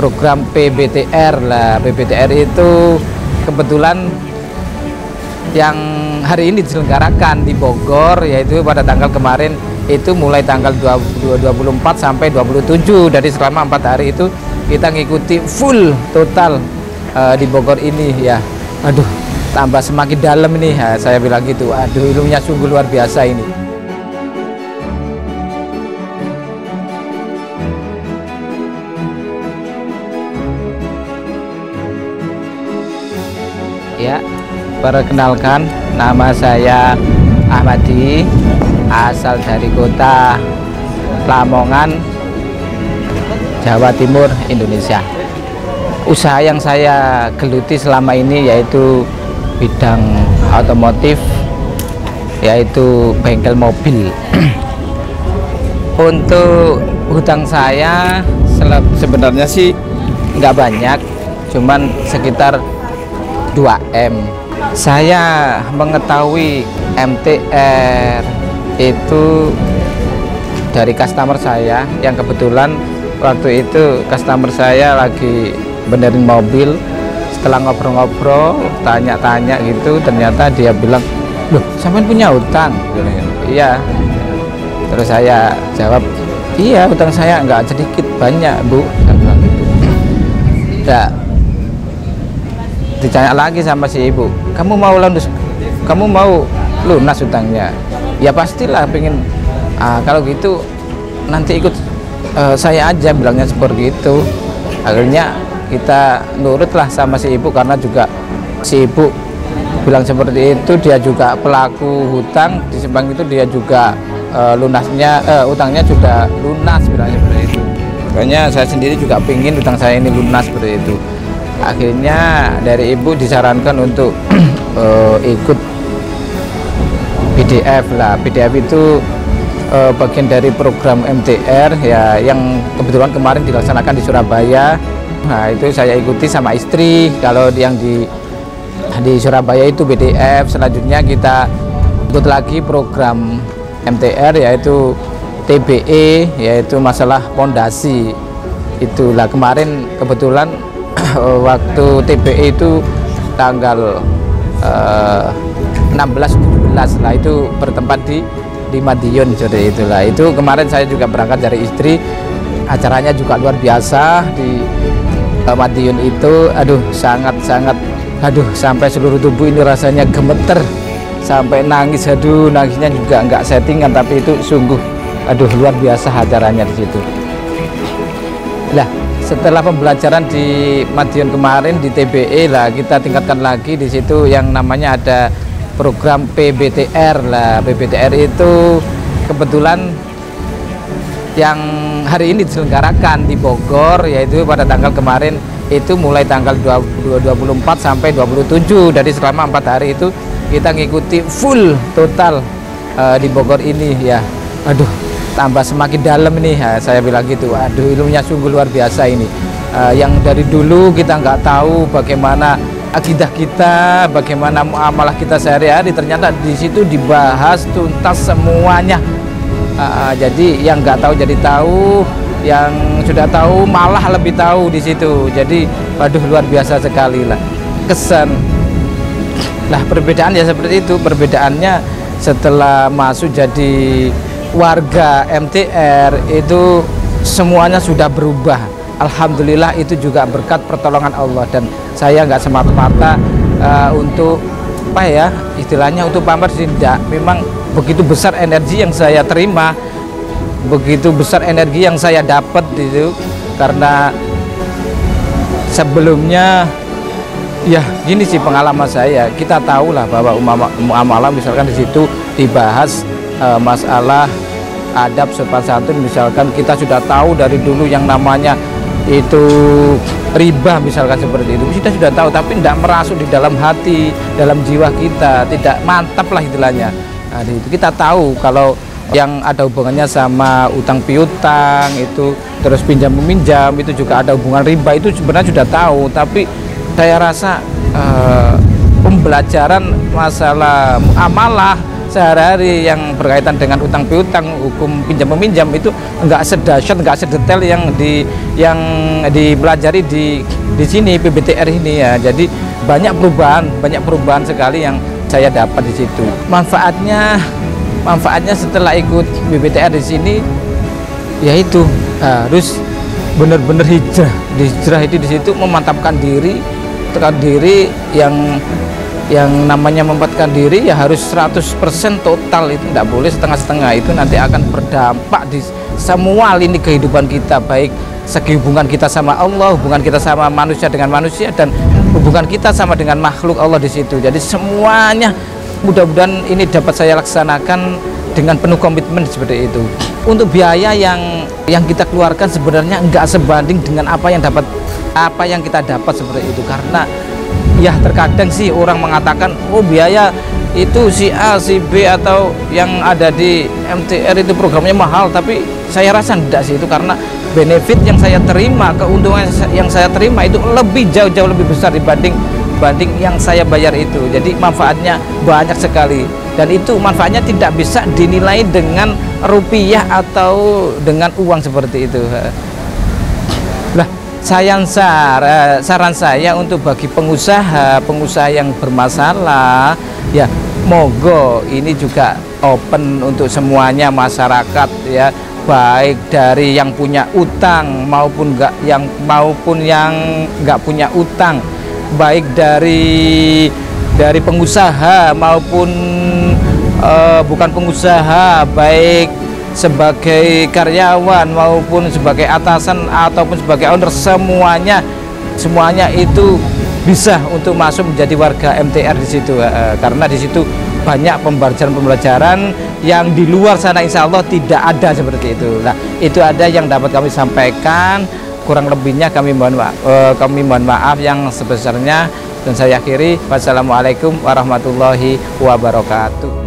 program PBTR lah. PBTR itu kebetulan yang hari ini diselenggarakan di Bogor, yaitu pada tanggal kemarin itu mulai tanggal 24 sampai 27. Dari selama 4 hari itu kita ngikuti full total di Bogor ini ya. Aduh, tambah semakin dalam ini ya, saya bilang gitu. Aduh, ilmunya sungguh luar biasa ini. Ya, perkenalkan, nama saya Ahmadi, asal dari kota Lamongan, Jawa Timur, Indonesia. Usaha yang saya geluti selama ini yaitu bidang otomotif, yaitu bengkel mobil. Untuk hutang saya sebenarnya sih nggak banyak, cuman sekitar 2M. Saya mengetahui MTR itu dari customer saya, yang kebetulan waktu itu customer saya lagi benerin mobil. Setelah ngobrol-ngobrol, tanya-tanya gitu, ternyata dia bilang, "Loh, sampean punya utang?" Iya. Terus saya jawab, "Iya, utang saya nggak sedikit, banyak, Bu." Saya bilang gitu. Ya, ditanya lagi sama si ibu, kamu mau lunas utangnya? Ya pastilah, pengen kalau gitu nanti ikut saya aja, bilangnya seperti itu. Akhirnya kita nurutlah sama si ibu, karena juga si ibu bilang seperti itu. Dia juga pelaku hutang di Sepang itu, dia juga utangnya juga lunas, bilangnya seperti itu. Makanya saya sendiri juga pengen utang saya ini lunas seperti itu. Akhirnya dari ibu disarankan untuk ikut BDF lah. BDF itu bagian dari program MTR ya, yang kebetulan kemarin dilaksanakan di Surabaya. Nah, itu saya ikuti sama istri. Kalau yang di Surabaya itu BDF. Selanjutnya kita ikut lagi program MTR, yaitu TBE, yaitu masalah pondasi. Itulah kemarin kebetulan waktu TBE itu tanggal 16-17 lah, itu bertempat di Madiun, jadi itulah. Itu kemarin saya juga berangkat dari istri. Acaranya juga luar biasa di Madiun itu. Aduh, sangat-sangat, aduh, sampai seluruh tubuh ini rasanya gemeter, sampai nangis. Aduh, nangisnya juga nggak settingan, tapi itu sungguh, aduh, luar biasa acaranya di situ. Lah, setelah pembelajaran di Madiun kemarin di TBE lah, kita tingkatkan lagi di situ yang namanya ada program PBTR lah. PBTR itu kebetulan yang hari ini diselenggarakan di Bogor, yaitu pada tanggal kemarin itu mulai tanggal 24 sampai 27. Dari selama 4 hari itu kita ngikuti full total di Bogor ini ya. Aduh, tambah semakin dalam ini ya, saya bilang gitu. Aduh, ilmunya sungguh luar biasa ini. Yang dari dulu kita nggak tahu bagaimana akidah kita, bagaimana muamalah kita sehari-hari, ternyata di situ dibahas tuntas semuanya. Jadi yang nggak tahu jadi tahu, yang sudah tahu malah lebih tahu di situ. Jadi waduh, luar biasa sekali lah kesan. Nah, perbedaan ya seperti itu. Perbedaannya setelah masuk jadi warga MTR itu semuanya sudah berubah. Alhamdulillah, itu juga berkat pertolongan Allah. Dan saya nggak semata-mata untuk apa ya istilahnya, untuk pamer, tidak. Memang begitu besar energi yang saya terima, begitu besar energi yang saya dapat itu, karena sebelumnya ya gini sih pengalaman saya. Kita tahulah bahwa muamalah misalkan di situ dibahas masalah adab sopan santun, misalkan kita sudah tahu dari dulu yang namanya itu riba, misalkan seperti itu kita sudah tahu, tapi tidak merasuk di dalam hati, dalam jiwa kita, tidak mantap lah istilahnya. Nah, itu kita tahu kalau yang ada hubungannya sama utang piutang itu, terus pinjam meminjam, itu juga ada hubungan riba, itu sebenarnya sudah tahu. Tapi saya rasa pembelajaran masalah muamalah sehari-hari yang berkaitan dengan utang piutang, hukum pinjam meminjam itu enggak sedahsyat, enggak sedetail yang dipelajari di sini PBTR ini ya. Jadi banyak perubahan sekali yang saya dapat di situ. Manfaatnya setelah ikut PBTR di sini yaitu harus benar-benar hijrah itu di situ, memantapkan diri, tekan diri, yang namanya memantapkan diri ya harus 100% total, itu tidak boleh setengah-setengah. Itu nanti akan berdampak di semua lini kehidupan kita, baik segi hubungan kita sama Allah, hubungan kita sama manusia dengan manusia, dan hubungan kita sama dengan makhluk Allah di situ. Jadi semuanya mudah-mudahan ini dapat saya laksanakan dengan penuh komitmen seperti itu. Untuk biaya yang kita keluarkan sebenarnya enggak sebanding dengan apa yang kita dapat seperti itu, karena ya terkadang sih orang mengatakan oh biaya itu si A, si B atau yang ada di MTR itu programnya mahal, tapi saya rasa tidak sih itu, karena benefit yang saya terima, keuntungan yang saya terima itu lebih jauh lebih besar dibanding yang saya bayar itu. Jadi manfaatnya banyak sekali, dan itu manfaatnya tidak bisa dinilai dengan rupiah atau dengan uang seperti itu. Lah, saran saya untuk bagi pengusaha yang bermasalah ya, monggo ini juga open untuk semuanya masyarakat ya, baik dari yang punya utang maupun yang nggak punya utang, baik dari pengusaha maupun bukan pengusaha, baik sebagai karyawan maupun sebagai atasan ataupun sebagai owner, semuanya itu bisa untuk masuk menjadi warga MTR di situ, karena di situ banyak pembelajaran yang di luar sana insya Allah tidak ada seperti itu. Nah, itu ada yang dapat kami sampaikan, kurang lebihnya kami mohon maaf yang sebesarnya, dan saya akhiri. Wassalamualaikum warahmatullahi wabarakatuh.